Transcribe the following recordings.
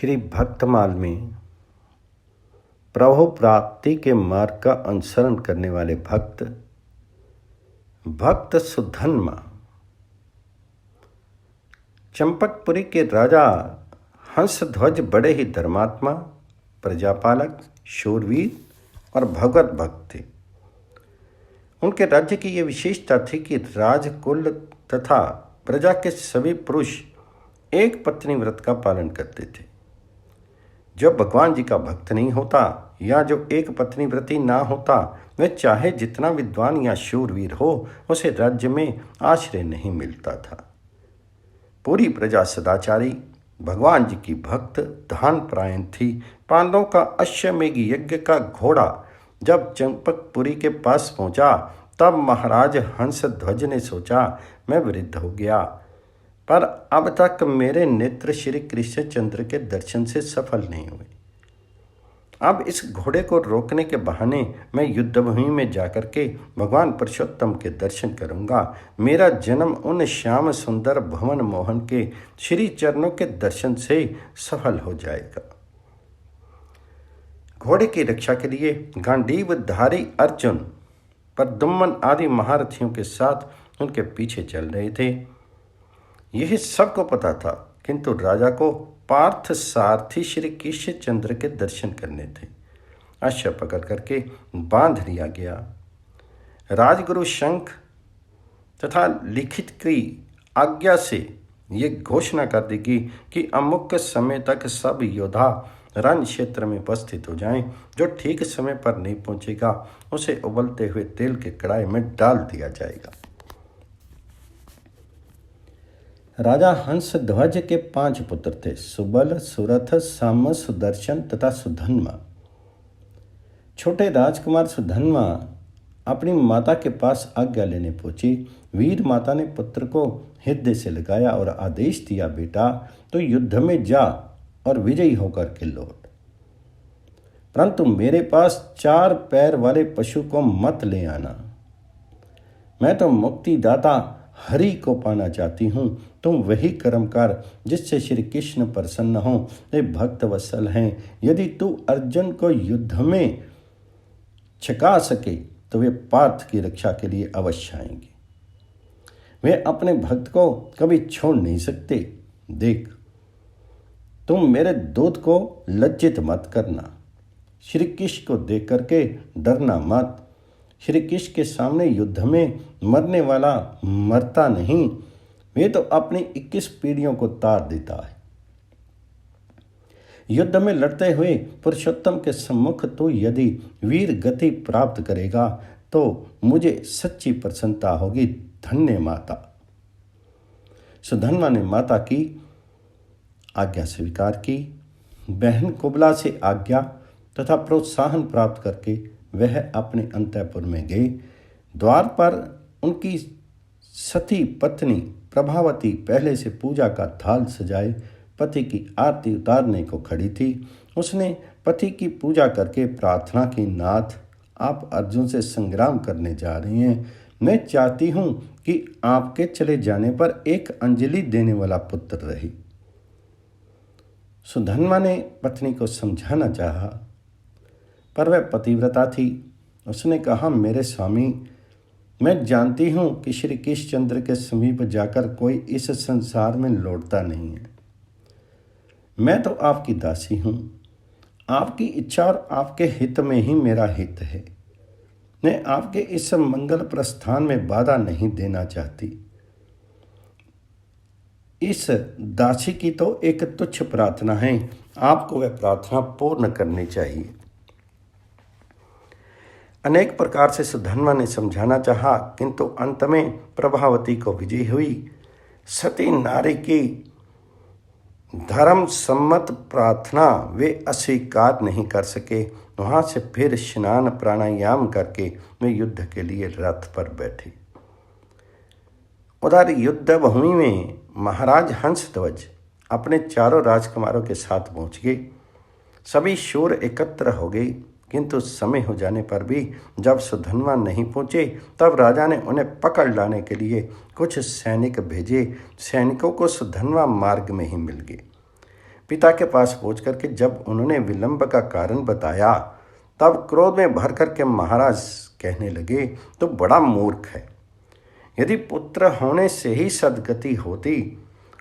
श्री भक्तमाल में प्रभु प्राप्ति के मार्ग का अनुसरण करने वाले भक्त सुधन्मा चंपकपुरी के राजा हंसध्वज बड़े ही धर्मात्मा, प्रजापालक, शूरवीर और भगवत भक्त थे। उनके राज्य की यह विशेषता थी कि राजकुल तथा प्रजा के सभी पुरुष एक पत्नी व्रत का पालन करते थे। जो भगवान जी का भक्त नहीं होता या जो एक पत्नी व्रती ना होता, वह चाहे जितना विद्वान या शूरवीर हो, उसे राज्य में आश्रय नहीं मिलता था। पूरी प्रजा सदाचारी, भगवान जी की भक्त, दान परायण थी। पांडवों का अश्वमेघ यज्ञ का घोड़ा जब चंपकपुरी के पास पहुंचा, तब महाराज हंसध्वज ने सोचा, मैं वृद्ध हो गया, पर अब तक मेरे नेत्र श्री कृष्णचंद्र के दर्शन से सफल नहीं हुए। अब इस घोड़े को रोकने के बहाने मैं युद्धभूमि में जाकर के भगवान पुरुषोत्तम के दर्शन करूंगा। मेरा जन्म उन श्याम सुंदर भुवन मोहन के श्री चरणों के दर्शन से सफल हो जाएगा। घोड़े की रक्षा के लिए गांडीवधारी अर्जुन, प्रद्युम्न आदि महारथियों के साथ उनके पीछे चल रहे थे। यह सबको पता था, किंतु राजा को पार्थ सारथी श्री कृष्णचंद्र के दर्शन करने थे। अश्व पकड़ करके बांध लिया गया। राजगुरु शंख तथा लिखित की आज्ञा से ये घोषणा कर देगी कि अमुक समय तक सब योद्धा रण क्षेत्र में उपस्थित हो जाएं। जो ठीक समय पर नहीं पहुंचेगा, उसे उबलते हुए तेल के कड़ाई में डाल दिया जाएगा। राजा हंसध्वज के 5 पुत्र थे, सुबल, सुरथ, साम, सुदर्शन तथा सुधन्मा। छोटे राजकुमार सुधन्मा अपनी माता के पास आज्ञा लेने पहुंची। वीर माता ने पुत्र को हृदय से लगाया और आदेश दिया, बेटा तो युद्ध में जा और विजयी होकर के लौट, परंतु मेरे पास 4 पैर वाले पशु को मत ले आना। मैं तो मुक्तिदाता हरि को पाना चाहती हूँ। तुम वही कर्म कर जिससे श्री कृष्ण प्रसन्न हो। वे भक्त वत्सल हैं। यदि तू अर्जुन को युद्ध में छका सके तो वे पार्थ की रक्षा के लिए अवश्य आएंगे। वे अपने भक्त को कभी छोड़ नहीं सकते। देख, तुम मेरे दूत को लज्जित मत करना। श्री कृष्ण को देख करके डरना मत। श्री कृष्ण के सामने युद्ध में मरने वाला मरता नहीं, वे तो अपनी 21 पीढ़ियों को तार देता है। युद्ध में लड़ते हुए पुरुषोत्तम के सम्मुख तो यदि वीर गति प्राप्त करेगा तो मुझे सच्ची प्रसन्नता होगी। धन्य माता। सुधन्मा ने माता की आज्ञा स्वीकार की। बहन कुबला से आज्ञा तथा प्रोत्साहन प्राप्त करके वह अपने अंतःपुर में गए। द्वार पर उनकी सती पत्नी प्रभावती पहले से पूजा का थाल सजाए पति की आरती उतारने को खड़ी थी। उसने पति की पूजा करके प्रार्थना की, नाथ आप अर्जुन से संग्राम करने जा रहे हैं। मैं चाहती हूँ कि आपके चले जाने पर एक अंजलि देने वाला पुत्र रहे। सुधन्मा ने पत्नी को समझाना चाहा, पर वह पतिव्रता थी। उसने कहा, मेरे स्वामी, मैं जानती हूँ कि श्री कृष्णचंद्र के समीप जाकर कोई इस संसार में लौटता नहीं है। मैं तो आपकी दासी हूँ। आपकी इच्छा और आपके हित में ही मेरा हित है। मैं आपके इस मंगल प्रस्थान में बाधा नहीं देना चाहती। इस दासी की तो एक तुच्छ प्रार्थना है, आपको वह प्रार्थना पूर्ण करनी चाहिए। अनेक प्रकार से सुधन्मा ने समझाना चाहा, किंतु अंत में प्रभावती को विजय हुई। सती नारी की धर्म सम्मत प्रार्थना वे अस्वीकार नहीं कर सके। वहां से फिर स्नान प्राणायाम करके वे युद्ध के लिए रथ पर बैठे। उधर युद्ध भूमि में महाराज हंसध्वज अपने 4 राजकुमारों के साथ पहुंच गए। सभी शूर एकत्र हो गए, किंतु समय हो जाने पर भी जब सुधन्मा नहीं पहुंचे, तब राजा ने उन्हें पकड़ लाने के लिए कुछ सैनिक भेजे। सैनिकों को सुधन्मा मार्ग में ही मिल गए। पिता के पास पहुंच करके जब उन्होंने विलंब का कारण बताया, तब क्रोध में भर करके महाराज कहने लगे, तो बड़ा मूर्ख है। यदि पुत्र होने से ही सद्गति होती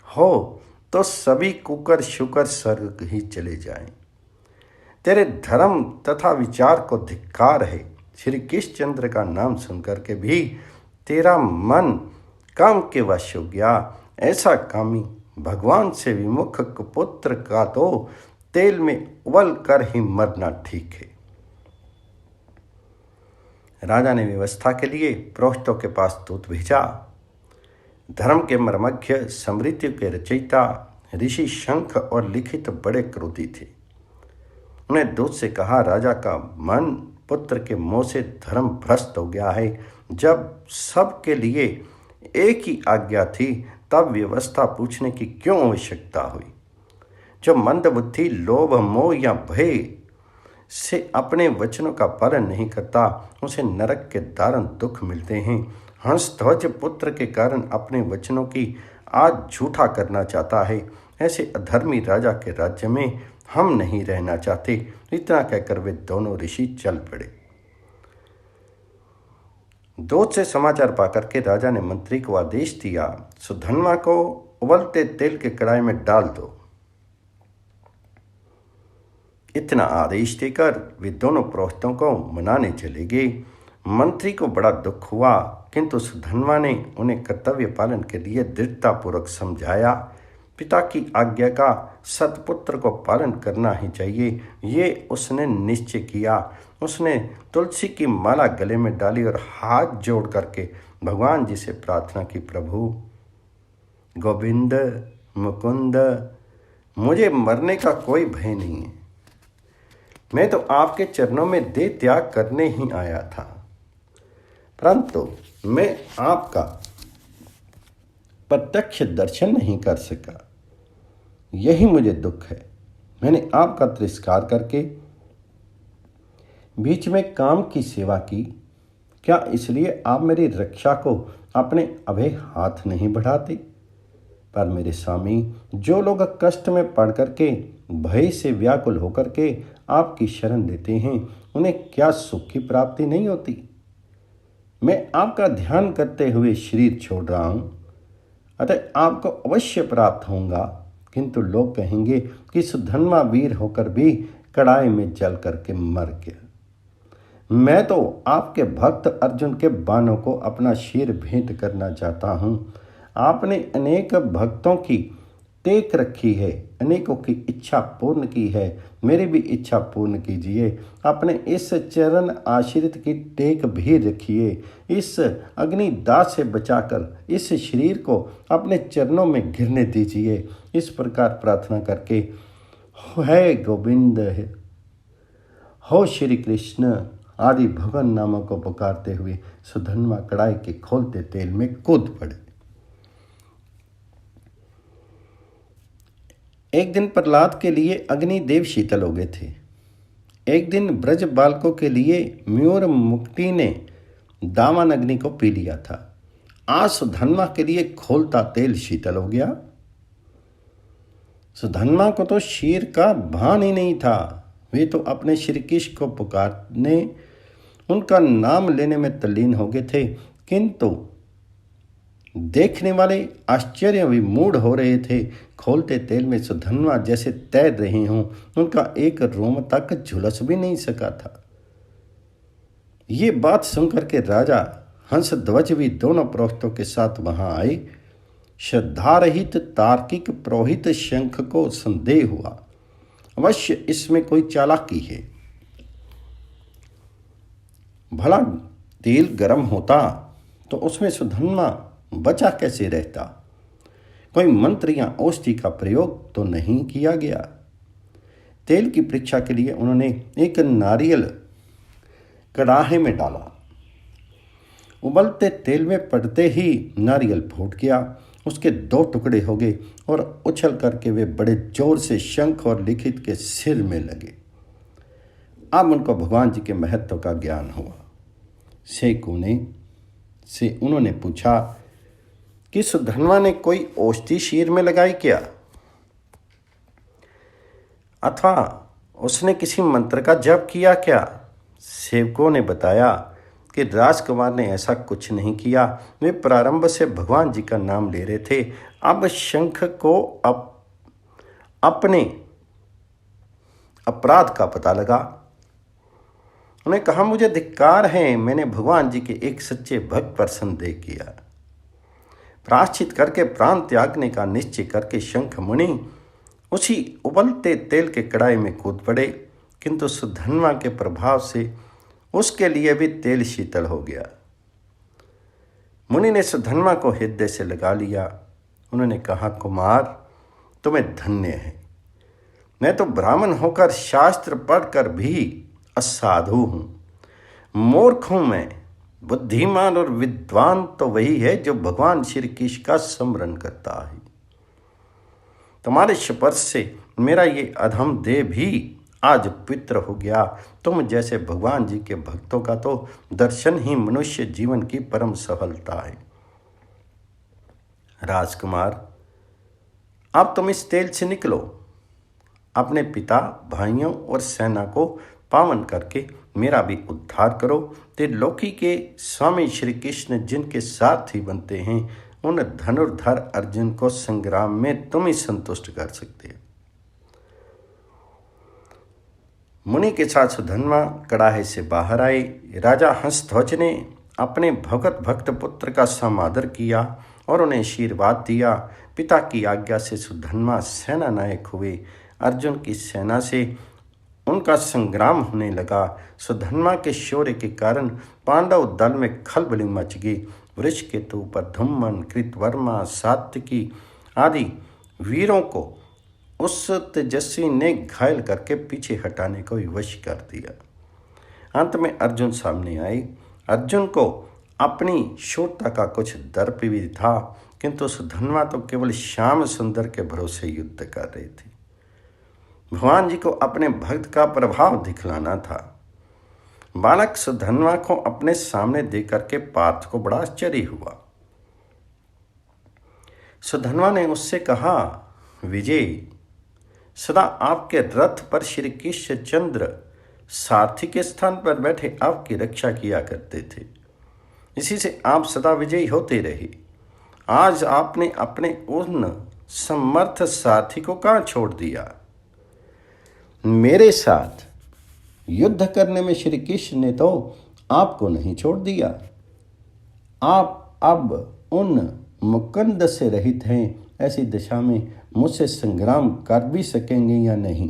हो तो सभी कुकर शुकर स्वर्ग ही चले जाएं। तेरे धर्म तथा विचार को धिक्कार है। श्री कृष्णचंद्र का नाम सुनकर के भी तेरा मन काम के वश हो गया। ऐसा कामी भगवान से विमुख कुपुत्र का तो तेल में उबल कर ही मरना ठीक है। राजा ने व्यवस्था के लिए प्रोष्टों के पास दूत भेजा। धर्म के मर्मज्ञ, स्मृतियों के रचयिता ऋषि शंख और लिखित बड़े क्रोधी थे। उन्हें दूत से कहा, राजा का मन पुत्र के मोह से धर्म भ्रष्ट हो गया है। जब सबके लिए एक ही आज्ञा थी, तब व्यवस्था पूछने की क्यों आवश्यकता हुई? जो मंद बुद्धि, लोभ, मोह या भय से अपने वचनों का पालन नहीं करता, उसे नरक के दारुण दुख मिलते हैं। हंसध्वज पुत्र के कारण अपने वचनों की आज झूठा करना चाहता है। ऐसे अधर्मी राजा के राज्य में हम नहीं रहना चाहते। इतना कहकर वे दोनों ऋषि चल पड़े। दूत से समाचार पाकर के राजा ने मंत्री को आदेश दिया, सुधन्वा को उबलते तेल के कड़ाई में डाल दो। इतना आदेश देकर वे दोनों प्रोष्टों को मनाने चले गए। मंत्री को बड़ा दुख हुआ, किंतु सुधन्वा ने उन्हें कर्तव्य पालन के लिए दृढ़तापूर्वक समझाया। पिता की आज्ञा का सतपुत्र को पालन करना ही चाहिए, ये उसने निश्चय किया। उसने तुलसी की माला गले में डाली और हाथ जोड़ करके भगवान जी से प्रार्थना की, प्रभु गोविंद मुकुंद, मुझे मरने का कोई भय नहीं है। मैं तो आपके चरणों में देह त्याग करने ही आया था, परंतु मैं आपका प्रत्यक्ष दर्शन नहीं कर सका, यही मुझे दुख है। मैंने आपका तिरस्कार करके बीच में काम की सेवा की, क्या इसलिए आप मेरी रक्षा को अपने अभय हाथ नहीं बढ़ाते? पर मेरे स्वामी, जो लोग कष्ट में पड़ करके भय से व्याकुल होकर के आपकी शरण लेते हैं, उन्हें क्या सुख की प्राप्ति नहीं होती? मैं आपका ध्यान करते हुए शरीर छोड़ रहा हूँ, अतः आपको अवश्य प्राप्त होऊंगा। किंतु लोग कहेंगे कि सुधन्वा वीर होकर भी कड़ाई में जल करके मर गया। मैं तो आपके भक्त अर्जुन के बाणों को अपना शीर भेंट करना चाहता हूँ। आपने अनेक भक्तों की टेक रखी है, अनेकों की इच्छा पूर्ण की है, मेरी भी इच्छा पूर्ण कीजिए। अपने इस चरण आश्रित की टेक भी रखिए। इस अग्निदाह से बचाकर इस शरीर को अपने चरणों में गिरने दीजिए। इस प्रकार प्रार्थना करके है गोविंद हो श्री कृष्ण आदि भगवान नामों को पुकारते हुए सुधन्वा कड़ाई के खोलते तेल में कूद पड़े। एक दिन प्रहलाद के लिए अग्निदेव शीतल हो गए थे। एक दिन ब्रज बालकों के लिए मयूर मुक्ति ने दामन अग्नि को पी लिया था। आज सुधन्वा के लिए खोलता तेल शीतल हो गया। सुधन्वा को तो शीर का भान ही नहीं था। वे तो अपने श्री कृष्ण को पुकारने, उनका नाम लेने में तल्लीन हो गए थे, किंतु देखने वाले आश्चर्य विमूढ़ हो रहे थे। खोलते तेल में सुधन्वा जैसे तैर रहे हों, उनका एक रोम तक झुलस भी नहीं सका था। ये बात सुनकर के राजा हंसध्वज भी दोनों प्रोष्टों के साथ वहां आए। श्रद्धारहित तार्किक पुरोहित शंख को संदेह हुआ, अवश्य इसमें कोई चालाकी है। भला तेल गर्म होता तो उसमें सुधन्वा बचा कैसे रहता? कोई मंत्र या औषधि का प्रयोग तो नहीं किया गया। तेल की परीक्षा के लिए उन्होंने एक नारियल कड़ाहे में डाला। उबलते तेल में पड़ते ही नारियल फूट गया, उसके 2 टुकड़े हो गए और उछल करके वे बड़े जोर से शंख और लिखित के सिर में लगे। अब उनको भगवान जी के महत्व का ज्ञान हुआ। सेकोने से उन्होंने पूछा कि सुधन्वा ने कोई औषधि शीर में लगाई क्या? अथवा उसने किसी मंत्र का जप किया क्या? सेवकों ने बताया कि राजकुमार ने ऐसा कुछ नहीं किया। वे प्रारंभ से भगवान जी का नाम ले रहे थे। अब शंख को अपने अपराध का पता लगा। उन्हें कहा, मुझे धिक्कार है, मैंने भगवान जी के एक सच्चे भक्त पर संदेह किया। प्रायश्चित करके प्राण त्यागने का निश्चय करके शंख मुनि उसी उबलते तेल के कड़ाई में कूद पड़े, किंतु सुधन्वा के प्रभाव से उसके लिए भी तेल शीतल हो गया। मुनि ने सुधन्वा को हृदय से लगा लिया। उन्होंने कहा, कुमार, तुम्हें धन्य है। मैं तो ब्राह्मण होकर शास्त्र पढ़कर भी असाधु हूँ, मूर्ख हूँ मैं। बुद्धिमान और विद्वान तो वही है जो भगवान श्री कृष्ण का स्मरण करता है। तुम्हारे स्पर्श से मेरा ये अधम देह भी आज पवित्र हो गया। तुम जैसे भगवान जी के भक्तों का तो दर्शन ही मनुष्य जीवन की परम सफलता है। राजकुमार, अब तुम इस तेल से निकलो। अपने पिता, भाइयों और सेना को पावन करके मेरा भी उद्धार करो। त्रिलोकी के स्वामी श्री कृष्ण जिनके साथी बनते हैं, उन धनुर्धर अर्जुन को संग्राम में तुम ही संतुष्ट कर सकते हो। मुनि के साथ सुधन्वा कड़ाहे से बाहर आए। राजा हंसध्वज ने अपने भगत भक्त पुत्र का समादर किया और उन्हें आशीर्वाद दिया। पिता की आज्ञा से सुधन्वा सेना नायक हुए। अर्जुन की सेना से उनका संग्राम होने लगा। सुधन्वा के शौर्य के कारण पांडव दल में खलबली मच गई। वृषकेतु पर धुम्मन, कृतवर्मा, सात्यकी आदि वीरों को उस तेजस्वी ने घायल करके पीछे हटाने को विवश कर दिया। अंत में अर्जुन सामने आए। अर्जुन को अपनी शूरता का कुछ दर्प भी था, किंतु सुधन्वा तो केवल श्याम सुंदर के भरोसे युद्ध कर रहे थे। भगवान जी को अपने भक्त का प्रभाव दिखलाना था। बालक सुधन्वा को अपने सामने देकर के पार्थ को बड़ा आश्चर्य हुआ। सुधन्वा ने उससे कहा, विजय, सदा आपके रथ पर श्री कृष्ण चंद्र सारथी के स्थान पर बैठे आपकी रक्षा किया करते थे। इसी से आप सदा विजयी होते रहे। आज आपने अपने उन समर्थ सारथी को कहाँ छोड़ दिया? मेरे साथ युद्ध करने में श्री कृष्ण ने तो आपको नहीं छोड़ दिया। आप अब उन मुकंद से रहित हैं। ऐसी दशा में मुझसे संग्राम कर भी सकेंगे या नहीं?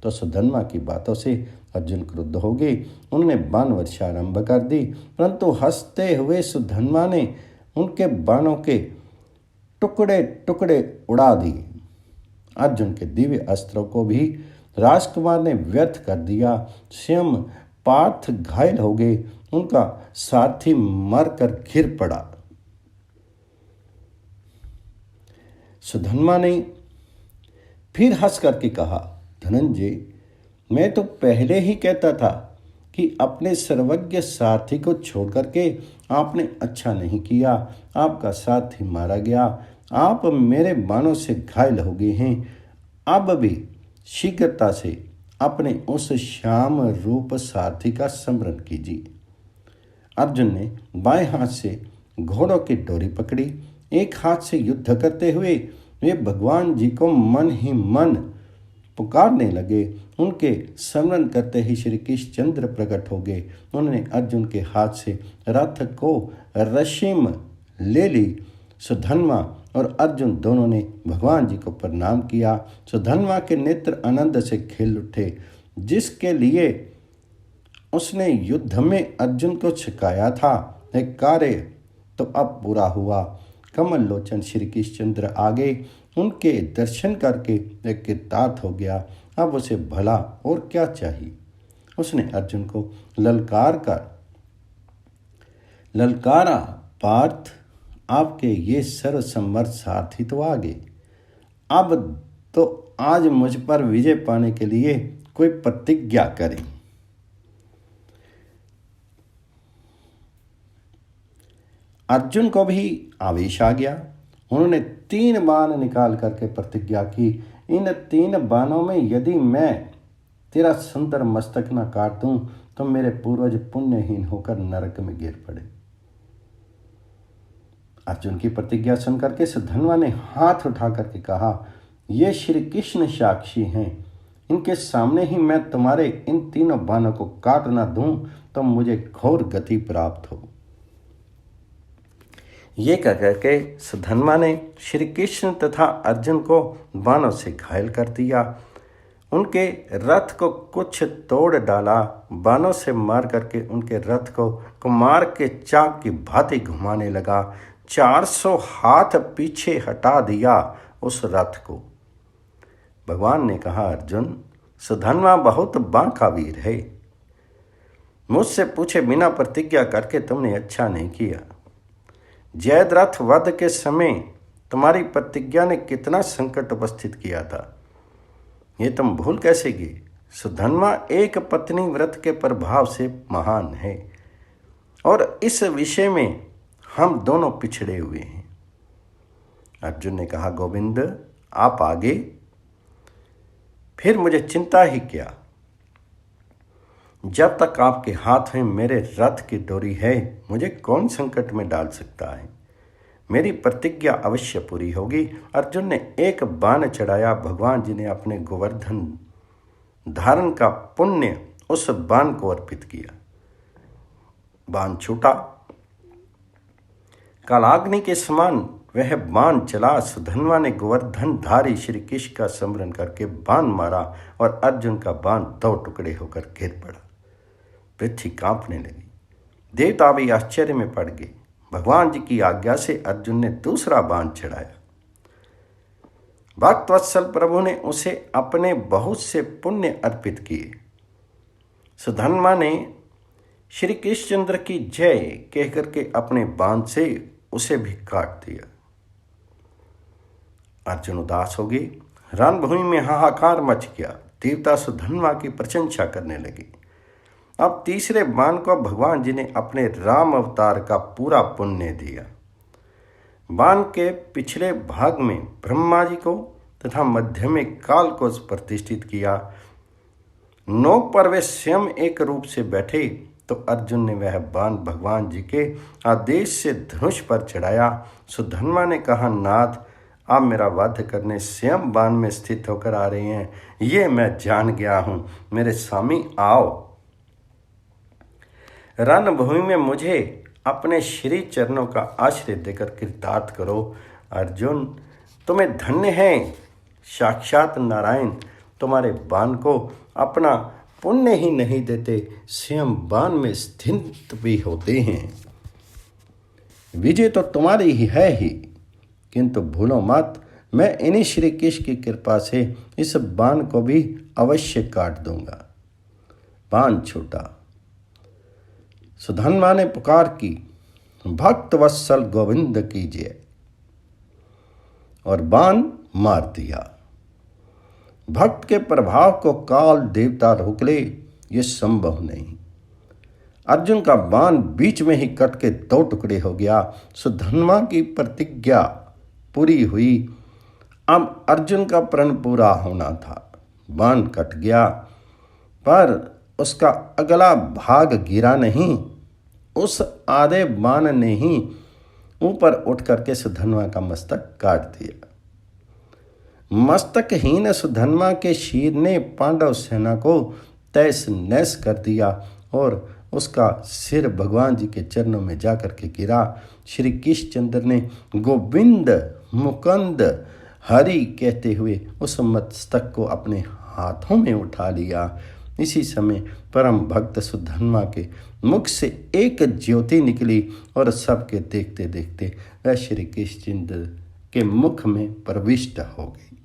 तो सुधन्वा की बातों से अर्जुन क्रुद्ध हो गए। उन्होंने बाण वर्षा आरंभ कर दी, परंतु हंसते हुए सुधन्वा ने उनके बाणों के टुकड़े टुकड़े उड़ा दिए। अर्जुन के दिव्य अस्त्रों को भी राजकुमार ने व्यर्थ कर दिया। स्वयं पार्थ घायल हो गए। उनका सारथी मरकर गिर पड़ा। सुधन्वा ने फिर हंस करके कहा, धनंजय, मैं तो पहले ही कहता था कि अपने सर्वज्ञ सारथी को छोड़ करके आपने अच्छा नहीं किया। आपका सारथी मारा गया। आप मेरे बाणों से घायल हो गए हैं। अब भी शीघ्रता से अपने उस श्याम रूप सारथी का स्मरण कीजिए। अर्जुन ने बाएं हाथ से घोड़ों की डोरी पकड़ी। एक हाथ से युद्ध करते हुए वे भगवान जी को मन ही मन पुकारने लगे। उनके स्मरण करते ही श्री कृष्ण चंद्र प्रकट हो गए। उन्होंने अर्जुन के हाथ से रथ को रश्मि ले ली। सुधन्वा और अर्जुन दोनों ने भगवान जी को प्रणाम किया। सुधन्वा के नेत्र आनंद से खिल उठे। जिसके लिए उसने युद्ध में अर्जुन को छिकाया था, वह कार्य तो अब पूरा हुआ। कमल लोचन श्री कृष्णचंद्र आगे उनके दर्शन करके एक कृतार्थ हो गया। अब उसे भला और क्या चाहिए? उसने अर्जुन को ललकारा, पार्थ, आपके ये सर्वसमर्थ सारथी तो आ गए। अब तो आज मुझ पर विजय पाने के लिए कोई प्रतिज्ञा करें। अर्जुन को भी आवेश आ गया। उन्होंने 3 बाण निकाल करके प्रतिज्ञा की, इन 3 बाणों में यदि मैं तेरा सुंदर मस्तक न काट दूं तो मेरे पूर्वज पुण्यहीन होकर नरक में गिर पड़े। अर्जुन की प्रतिज्ञा सुनकर के सुधन्वा ने हाथ उठा करके कहा, ये श्री कृष्ण साक्षी हैं, इनके सामने ही मैं तुम्हारे इन 3 बाणों को काट न दूं तो मुझे घोर गति प्राप्त हो। ये कह करके सुधन्वा ने श्री कृष्ण तथा अर्जुन को बाणों से घायल कर दिया। उनके रथ को कुछ तोड़ डाला, बाणों से मार करके उनके रथ को कुम्हार के चाक की भांति घुमाने लगा। 400 हाथ पीछे हटा दिया उस रथ को। भगवान ने कहा, अर्जुन, सुधन्वा बहुत बांका वीर है, मुझसे पूछे बिना प्रतिज्ञा करके तुमने अच्छा नहीं किया। जयद्रथ वध के समय तुम्हारी प्रतिज्ञा ने कितना संकट उपस्थित किया था, ये तुम भूल कैसे गए। सुधन्वा एक पत्नी व्रत के प्रभाव से महान है और इस विषय में हम दोनों पिछड़े हुए हैं। अर्जुन ने कहा, गोविंद आप आगे, फिर मुझे चिंता ही क्या। जब तक आपके हाथ में मेरे रथ की डोरी है मुझे कौन संकट में डाल सकता है। मेरी प्रतिज्ञा अवश्य पूरी होगी। अर्जुन ने एक बाण चढ़ाया। भगवान जी ने अपने गोवर्धन धारण का पुण्य उस बाण को अर्पित किया। बाण छूटा, कालाग्नि के समान वह बाण चला। सुधन्वा ने गोवर्धन धारी श्री कृष्ण का स्मरण करके बाण मारा और अर्जुन का बाण 2 टुकड़े होकर गिर पड़ा। पृथ्वी कांपने लगी, देवता भी आश्चर्य में पड़ गए। भगवान जी की आज्ञा से अर्जुन ने दूसरा बाण चढ़ाया। भक्तवत्सल प्रभु ने उसे अपने बहुत से पुण्य अर्पित किए। सुधन्वा ने श्री कृष्णचंद्र की जय कहकर के अपने बाण से उसे भी काट दिया। अर्जुन उदास हो गए। रणभूमि में हाहाकार मच गया। देवता सुधन्वा की प्रशंसा करने लगे। अब तीसरे बाण को भगवान जी ने अपने राम अवतार का पूरा पुण्य दिया। बाण के पिछले भाग में ब्रह्मा जी को तथा मध्य में काल को प्रतिष्ठित किया। नोक पर वे स्वयं एक रूप से बैठे तो अर्जुन ने वह बाण भगवान जी के आदेश से धनुष पर चढ़ाया। सुधन्वा ने कहा, नाथ आप मेरा वध करने स्वयं बाण में स्थित होकर आ रहे हैं, ये मैं जान गया हूँ। मेरे स्वामी आओ, रणभूमि में मुझे अपने श्री चरणों का आश्रय देकर कृतार्थ करो। अर्जुन तुम्हें धन्य है, साक्षात नारायण तुम्हारे बाण को अपना पुण्य ही नहीं देते, स्वयं बाण में स्थित भी होते हैं। विजय तो तुम्हारी ही है ही, किंतु भूलो मत मैं इन्हीं श्री कृष्ण की कृपा से इस बाण को भी अवश्य काट दूंगा। बाण छूटा। सुधन्वा ने पुकार की, भक्त वत्सल गोविंद की जय, और बाण मार दिया। भक्त के प्रभाव को काल देवता रोक ले, ये संभव नहीं। अर्जुन का बाण बीच में ही कट के 2 टुकड़े हो गया। सुधन्वा की प्रतिज्ञा पूरी हुई। अब अर्जुन का प्रण पूरा होना था। बाण कट गया पर उसका अगला भाग गिरा नहीं। उस आधे बाण ने ही ऊपर उठ करके सुधन्वा का मस्तक काट दिया। मस्तकहीन सुधन्वा के शीर ने पांडव सेना को तैस नैस कर दिया और उसका सिर भगवान जी के चरणों में जाकर के गिरा। श्री कृष्णचंद्र ने गोविंद मुकुंद हरि कहते हुए उस मस्तक को अपने हाथों में उठा लिया। इसी समय परम भक्त सुधन्वा के मुख से एक ज्योति निकली और सबके देखते देखते वह श्री कृष्णचंद्र के मुख में प्रविष्ट हो गई।